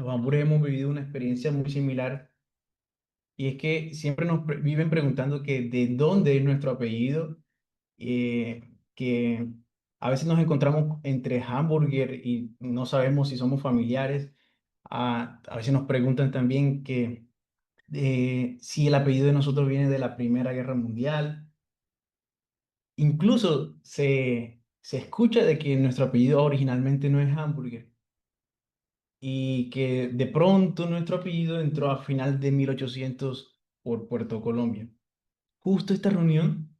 los Ambures hemos vivido una experiencia muy similar y es que siempre nos viven preguntando que de dónde es nuestro apellido, que a veces nos encontramos entre hamburger y no sabemos si somos familiares. A veces nos preguntan también que si el apellido de nosotros viene de la Primera Guerra Mundial. Incluso se escucha de que nuestro apellido originalmente no es hamburger y que de pronto nuestro apellido entró a final de 1800 por Puerto Colombia. Justo esta reunión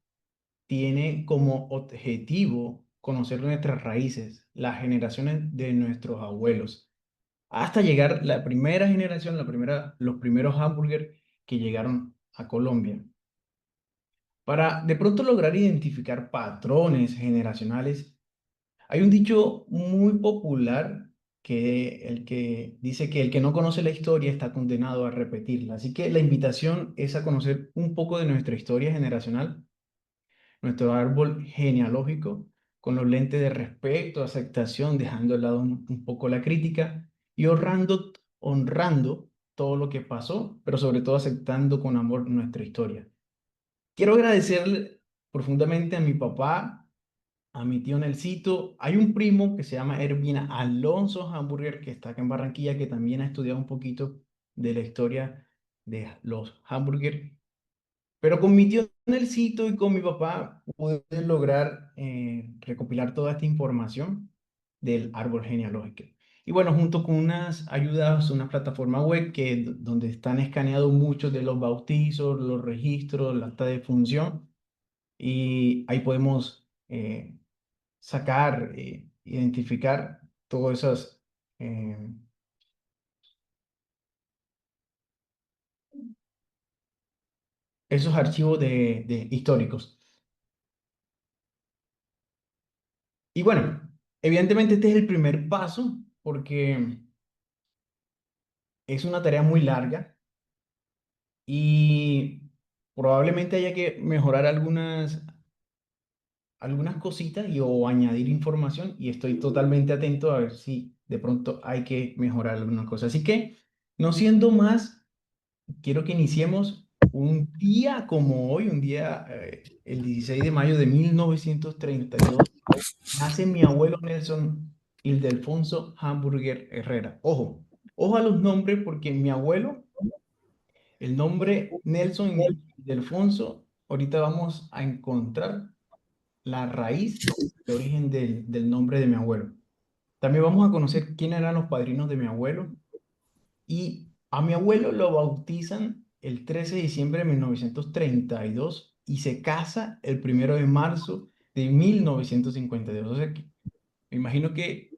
tiene como objetivo conocer nuestras raíces, las generaciones de nuestros abuelos, hasta llegar la primera generación, los primeros hamburgers que llegaron a Colombia. Para de pronto lograr identificar patrones generacionales, hay un dicho muy popular que el que dice que el que no conoce la historia está condenado a repetirla. Así que la invitación es a conocer un poco de nuestra historia generacional, nuestro árbol genealógico, con los lentes de respeto, aceptación, dejando de lado un poco la crítica y honrando todo lo que pasó, pero sobre todo aceptando con amor nuestra historia. Quiero agradecerle profundamente a mi papá, a mi tío Nelsito. Hay un primo que se llama Ervina Alonso Hamburger, que está acá en Barranquilla, que también ha estudiado un poquito de la historia de los hamburgers. Pero con mi tío Nelsito y con mi papá pude lograr recopilar toda esta información del árbol genealógico. Y bueno, junto con unas ayudas, una plataforma web donde están escaneados muchos de los bautizos, los registros, la acta de función, y ahí podemos sacar, identificar todos eh, esos archivos de históricos. Y bueno, evidentemente este es el primer paso porque es una tarea muy larga y probablemente haya que mejorar algunas cositas o añadir información y estoy totalmente atento a ver si de pronto hay que mejorar algunas cosas. Así que, no siendo más, quiero que iniciemos un día como hoy, un día, el 16 de mayo de 1932, nace mi abuelo Nelson Ildefonso Hamburger Herrera. Ojo a los nombres porque mi abuelo, el nombre Nelson Ildefonso, ahorita vamos a encontrar la raíz, el origen del nombre de mi abuelo. También vamos a conocer quiénes eran los padrinos de mi abuelo. Y a mi abuelo lo bautizan el 13 de diciembre de 1932 y se casa el 1 de marzo de 1952. O sea, que me imagino que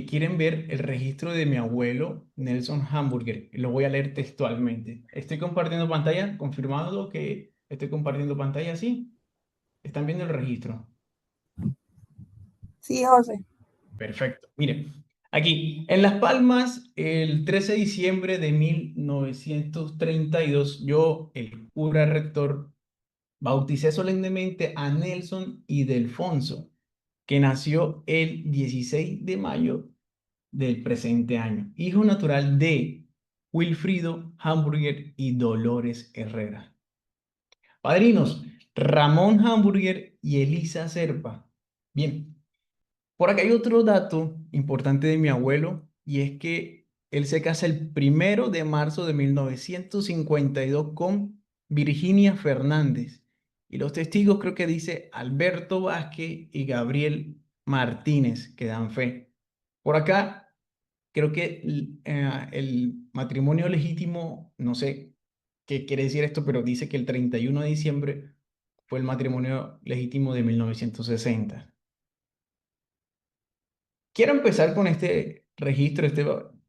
quieren ver el registro de mi abuelo Nelson Hamburger. Lo voy a leer textualmente. Estoy compartiendo pantalla, confirmado que estoy compartiendo pantalla, sí. ¿Están viendo el registro? Sí, José. Perfecto. Mire, aquí en Las Palmas, el 13 de diciembre de 1932, yo, el cura rector, bauticé solemnemente a Nelson Ildefonso, que nació el 16 de mayo del presente año, hijo natural de Wilfrido Hamburger y Dolores Herrera. Padrinos, Ramón Hamburger y Elisa Serpa. Bien. Por acá hay otro dato importante de mi abuelo y es que él se casa el 1 de marzo de 1952 con Virginia Fernández. Y los testigos creo que dice Alberto Vázquez y Gabriel Martínez que dan fe. Por acá creo que el matrimonio legítimo, no sé qué quiere decir esto, pero dice que el 31 de diciembre fue el matrimonio legítimo de 1960. Quiero empezar con este registro,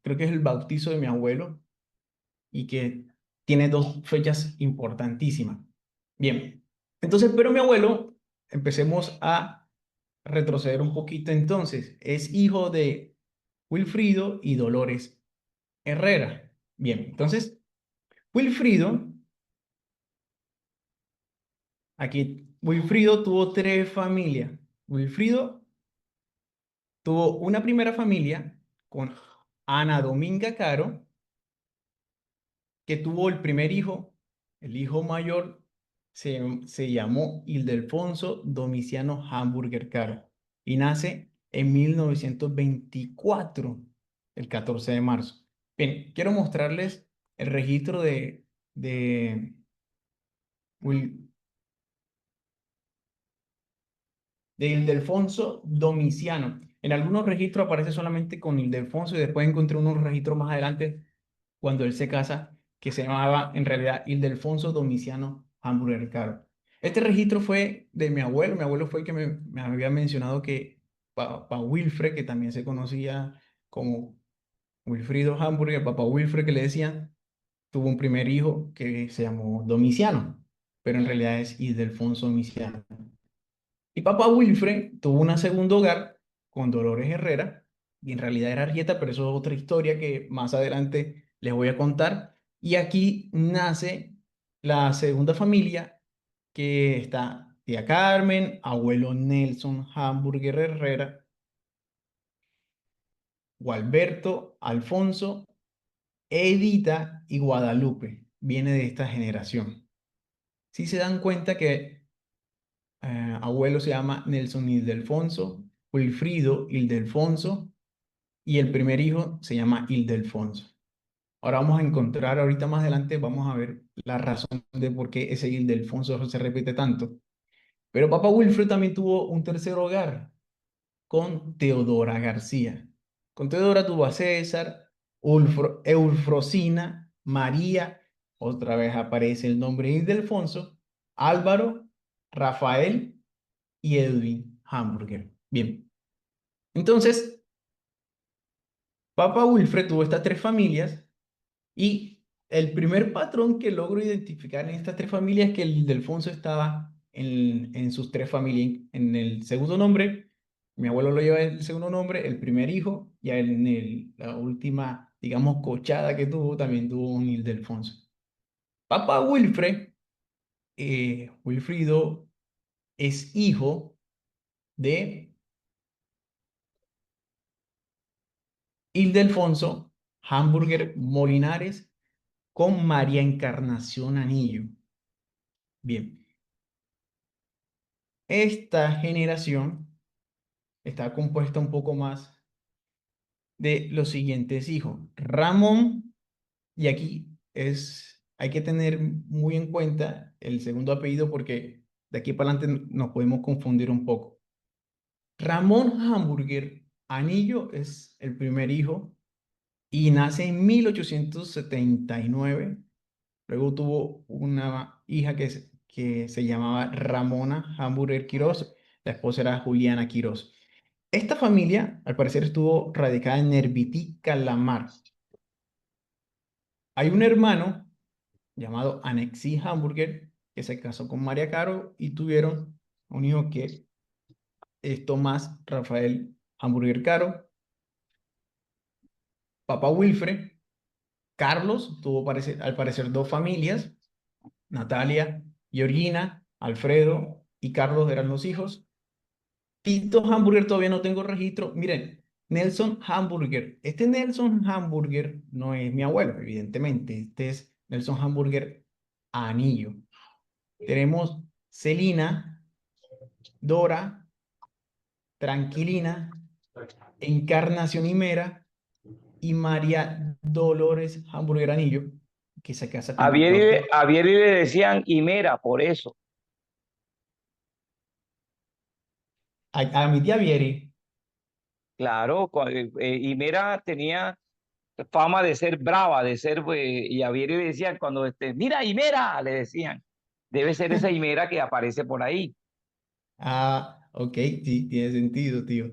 creo que es el bautizo de mi abuelo y que tiene dos fechas importantísimas. Bien, entonces, pero mi abuelo, empecemos a retroceder un poquito entonces, es hijo de Wilfrido y Dolores Herrera. Bien, entonces, Wilfrido, Wilfrido tuvo tres familias. Wilfrido tuvo una primera familia con Ana Dominga Caro, que tuvo el primer hijo, el hijo mayor, se llamó Ildefonso Domiciano Hamburger Caro y nace en 1924, el 14 de marzo. Bien, quiero mostrarles el registro de Wil- de Ildefonso Domiciano. En algunos registros aparece solamente con Ildefonso y después encontré unos registros más adelante cuando él se casa que se llamaba en realidad Ildefonso Domiciano Hamburger Caro. Este registro fue de mi abuelo fue el que me había mencionado que Papá Wilfred, que también se conocía como Wilfrido Hamburger, Papá Wilfred que le decían, tuvo un primer hijo que se llamó Domiciano, pero en realidad es Ildefonso Domiciano. Y papá Wilfred tuvo un segundo hogar con Dolores Herrera, y en realidad era Arrieta, pero eso es otra historia que más adelante les voy a contar. Y aquí nace la segunda familia, que está tía Carmen, abuelo Nelson Hamburger Herrera, Gualberto, Alfonso, Edita y Guadalupe. Viene de esta generación. Si se dan cuenta que abuelo se llama Nelson Ildefonso, Wilfrido Ildefonso, y el primer hijo se llama Ildefonso. Ahora vamos a encontrar, ahorita más adelante vamos a ver la razón de por qué ese Ildefonso se repite tanto. Pero papá Wilfrid también tuvo un tercer hogar con Teodora García. Con Teodora tuvo a César, Eufrosina, María, otra vez aparece el nombre Ildefonso, Álvaro, Rafael y Edwin Hamburger. Bien, entonces, Papa Wilfred tuvo estas tres familias y el primer patrón que logro identificar en estas tres familias es que el Ildefonso estaba en sus tres familias. En el segundo nombre, mi abuelo lo lleva en el segundo nombre, el primer hijo, y en la última, digamos, cochada que tuvo, también tuvo un Ildefonso. Papa Wilfred, Wilfrido, es hijo de Ildefonso Hamburger Molinares con María Encarnación Anillo. Bien, esta generación está compuesta un poco más de los siguientes hijos. Ramón, y aquí hay que tener muy en cuenta el segundo apellido porque de aquí para adelante nos podemos confundir un poco. Ramón Hamburger Anillo es el primer hijo y nace en 1879. Luego tuvo una hija que se llamaba Ramona Hamburger Quirós. La esposa era Juliana Quirós. Esta familia, al parecer, estuvo radicada en Nervití, Calamar. Hay un hermano llamado Anexí Hamburger que se casó con María Caro y tuvieron un hijo que es Tomás Rafael Hamburger Caro. Papá Wilfred, Carlos, tuvo al parecer dos familias. Natalia, Georgina, Alfredo y Carlos eran los hijos. Tito Hamburger todavía no tengo registro. Miren, Nelson Hamburger. Este Nelson Hamburger no es mi abuelo, evidentemente. Este es Nelson Hamburger Anillo. Tenemos Celina, Dora, Tranquilina, Encarnación Himera y María Dolores Hamburger Anillo, que se casa con Ricardo. A Vieri le decían Himera, por eso. A mi tía Vieri. Claro, Himera tenía fama de ser brava, de ser, y a Vieri le decían cuando, mira, Himera, le decían. Debe ser esa Himera que aparece por ahí. Ah, ok, sí, tiene sentido, tío.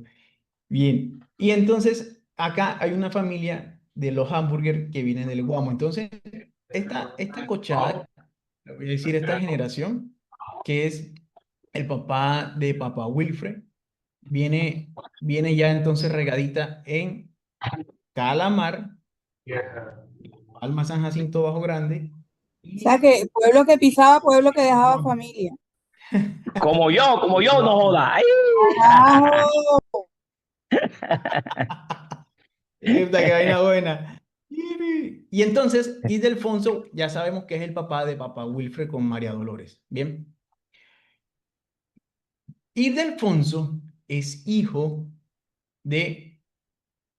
Bien, y entonces acá hay una familia de los hamburger que vienen del Guamo. Entonces, esta cochada, le voy a decir esta generación, que es el papá de papá Wilfred, viene ya entonces regadita en Calamar, Alma San Jacinto Bajo Grande, O sea y que pueblo que pisaba, pueblo que dejaba Guamo. familia. Como yo, no joda. ¡Ay! ¡Carajo! Mierda, qué vaina buena. Y entonces, Ildefonso, ya sabemos que es el papá de Papá Wilfred con María Dolores. Bien. Ildefonso es hijo de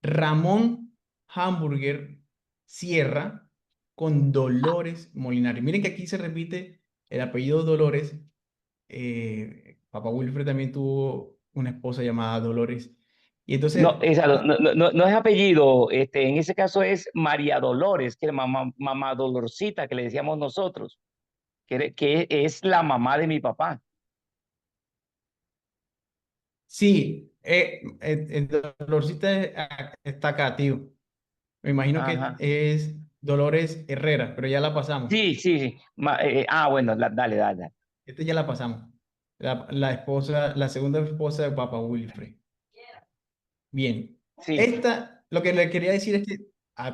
Ramón Hamburger Sierra con Dolores Molinari. Miren que aquí se repite el apellido Dolores. Papá Wilfred también tuvo una esposa llamada Dolores. Y No, entonces, esa no es apellido, en ese caso es María Dolores, que es mamá Dolorcita, que le decíamos nosotros, que es la mamá de mi papá. sí, el Dolorcita está acá, tío. Me imagino que Ajá. es Dolores Herrera, pero ya la pasamos. Sí, sí, sí. Bueno, dale, dale, dale. Esta ya la pasamos. La esposa, la segunda esposa de Papa Wilfred. Bien. Sí, Esta, lo que le quería decir es que,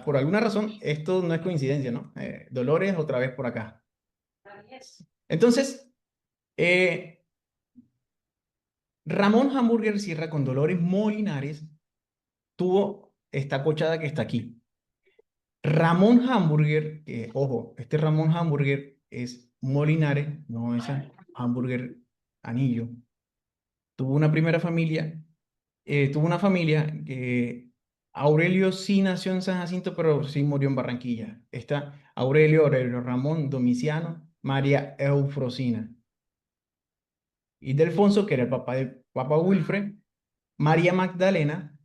por alguna razón, esto no es coincidencia, ¿no? Dolores otra vez por acá. Entonces, eh, Ramón Hamburger Sierra con Dolores Molinares tuvo esta cochada que está aquí. Ramón Hamburger, ojo, este Ramón Hamburger es Molinares, no es Hamburger Anillo. Tuvo una familia que Aurelio sí nació en San Jacinto, pero sí murió en Barranquilla. Está Aurelio Ramón Domiciano, María Eufrosina. Y Delfonso, que era el papá de Papa Wilfred, María Magdalena,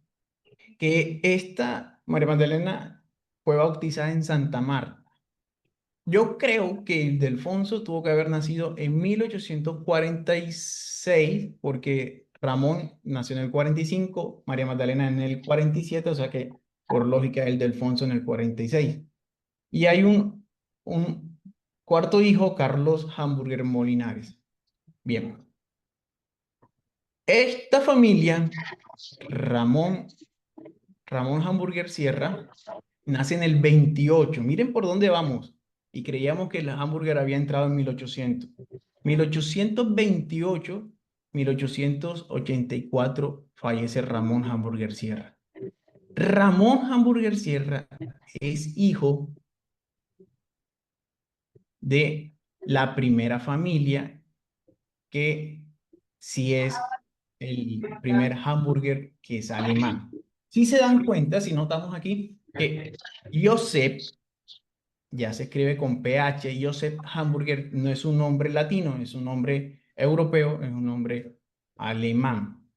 que esta María Magdalena fue bautizada en Santa Marta. Yo creo que Ildefonso tuvo que haber nacido en 1846, porque Ramón nació en el 45, María Magdalena en el 47, o sea que por lógica Ildefonso en el 46. Y hay un cuarto hijo, Carlos Hamburger Molinares. Bien, esta familia, Ramón, Ramón Hamburger Sierra, nace en el 28. Miren por dónde vamos. Y creíamos que el hamburger había entrado en 1800. 1828, 1884 fallece Ramón Hamburger Sierra. Ramón Hamburger Sierra es hijo de la primera familia que sí es el primer hamburger que es alemán. Si se dan cuenta, si notamos aquí, que Joseph ya se escribe con PH. Joseph Hamburger no es un nombre latino, es un nombre europeo, es un nombre alemán.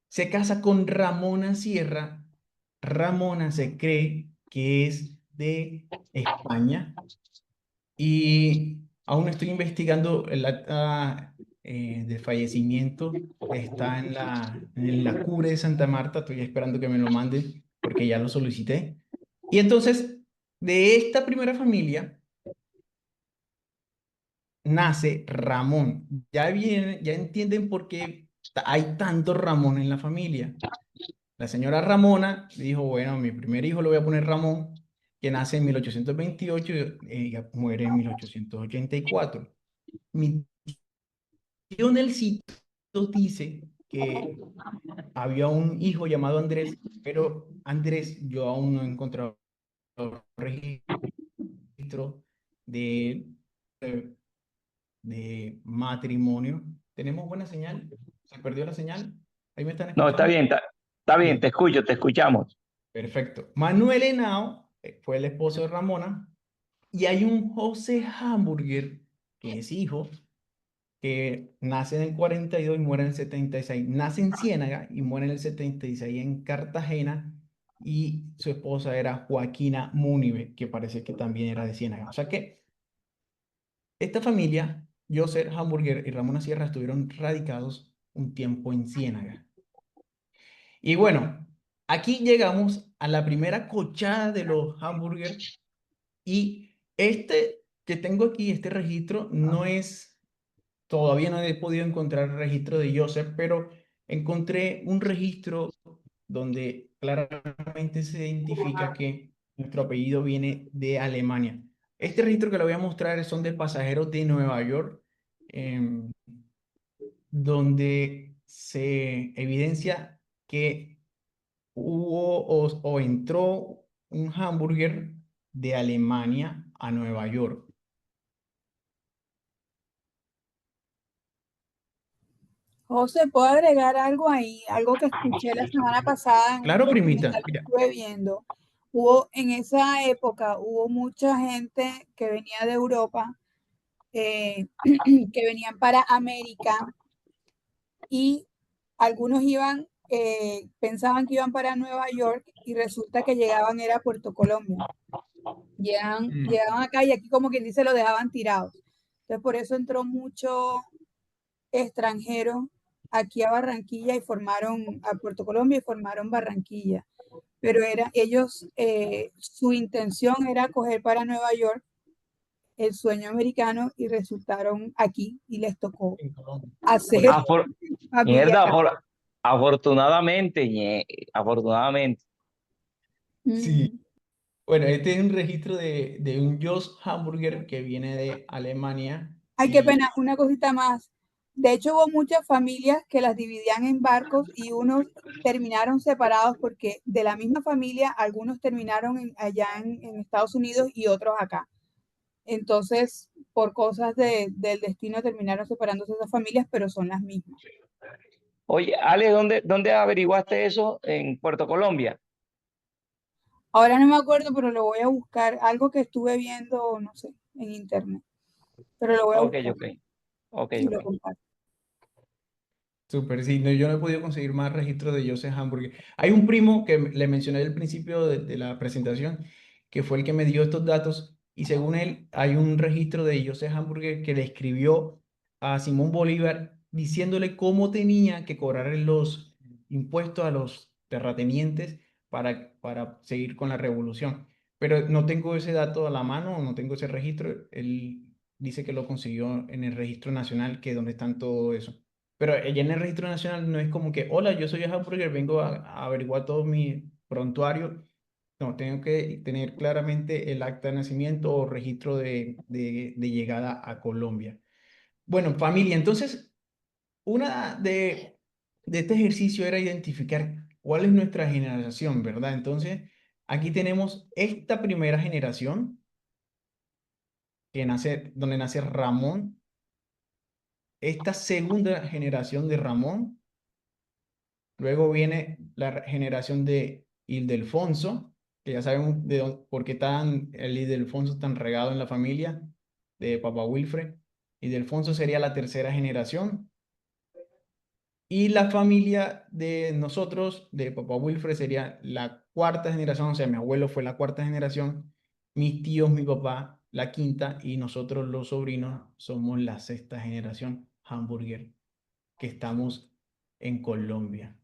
Se casa con Ramona Sierra. Ramona se cree que es de España y aún estoy investigando el acta de fallecimiento. Está en la Cure de Santa Marta. Estoy esperando que me lo mande porque ya lo solicité. Y entonces, de esta primera familia nace Ramón. Ya entienden por qué hay tanto Ramón en la familia. La señora Ramona dijo, bueno, mi primer hijo lo voy a poner Ramón, que nace en 1828 y ella muere en 1884. Mi tío Nelsito dice que había un hijo llamado Andrés, pero Andrés yo aún no he encontrado registro de, de matrimonio. ¿Tenemos buena señal? ¿Se perdió la señal? ¿Ahí me están no, está escuchando? bien, está bien, te Bien, escucho, te escuchamos. perfecto. Manuel Henao fue el esposo de Ramona y hay un José Hamburger, que es hijo, que nace en el 42 y muere en el 76. Nace en Ciénaga y muere en el 76 en Cartagena y su esposa era Joaquina Múnive, que parece que también era de Ciénaga. O sea que esta familia, Joseph Hamburger y Ramona Sierra, estuvieron radicados un tiempo en Ciénaga. Y bueno, aquí llegamos a la primera cochada de los hamburgers y este que tengo aquí, este registro, no es, todavía no he podido encontrar el registro de Joseph, pero encontré un registro donde claramente se identifica que nuestro apellido viene de Alemania. Este registro que le voy a mostrar son de pasajeros de Nueva York, em, donde se evidencia que hubo o entró un hamburger de Alemania a Nueva York. José, ¿puedo agregar algo ahí? Algo que escuché la semana pasada en un Claro, primita, documental que mira, estuve viendo. En esa época, hubo mucha gente que venía de Europa, que venían para América y algunos pensaban que iban para Nueva York y resulta que llegaban era a Puerto Colombia. Llegaban acá y aquí como quien dice lo dejaban tirados. Entonces por eso entró mucho extranjero aquí a Barranquilla y formaron a Puerto Colombia y formaron Barranquilla. Pero su intención era coger para Nueva York el sueño americano y resultaron aquí y les tocó en Colombia. hacer Bueno, Afor- familia Mierda, acá. afortunadamente, afortunadamente. sí. Mm. Bueno, este es un registro de un Joss Hamburger que viene de Alemania Ay, qué y pena, una cosita más. De hecho, hubo muchas familias que las dividían en barcos y unos terminaron separados porque de la misma familia, algunos terminaron allá en Estados Unidos y otros acá. Entonces, por cosas del destino, terminaron separándose esas familias, pero son las mismas. Oye, Ale, ¿dónde averiguaste eso? En Puerto Colombia. Ahora no me acuerdo, pero lo voy a buscar. Algo que estuve viendo, no sé, en internet. Pero lo voy a Ok, buscar ok, ok, y lo ok. comparto. súper, sí, no, yo no he podido conseguir más registros de Joseph Hamburger. Hay un primo que le mencioné al principio de la presentación, que fue el que me dio estos datos, y según él, hay un registro de Joseph Hamburger que le escribió a Simón Bolívar diciéndole cómo tenía que cobrar los impuestos a los terratenientes para seguir con la revolución. Pero no tengo ese dato a la mano, no tengo ese registro. Él dice que lo consiguió en el registro nacional, que es donde están todo eso. Pero allá en el registro nacional no es como que, hola, yo soy Hamburger, vengo a averiguar todo mi prontuario. No, tengo que tener claramente el acta de nacimiento o registro de llegada a Colombia. Bueno, familia, entonces, una de este ejercicio era identificar cuál es nuestra generación, ¿verdad? Entonces, aquí tenemos esta primera generación donde nace Ramón, esta segunda generación de Ramón. Luego viene la generación de Ildefonso, que ya sabemos por qué el Ildefonso tan regado en la familia de Papá Wilfred. Ildefonso sería la tercera generación. Y la familia de nosotros, de Papá Wilfred, sería la cuarta generación. O sea, mi abuelo fue la cuarta generación, mis tíos, mi papá, la quinta, y nosotros los sobrinos somos la sexta generación hamburger que estamos en Colombia.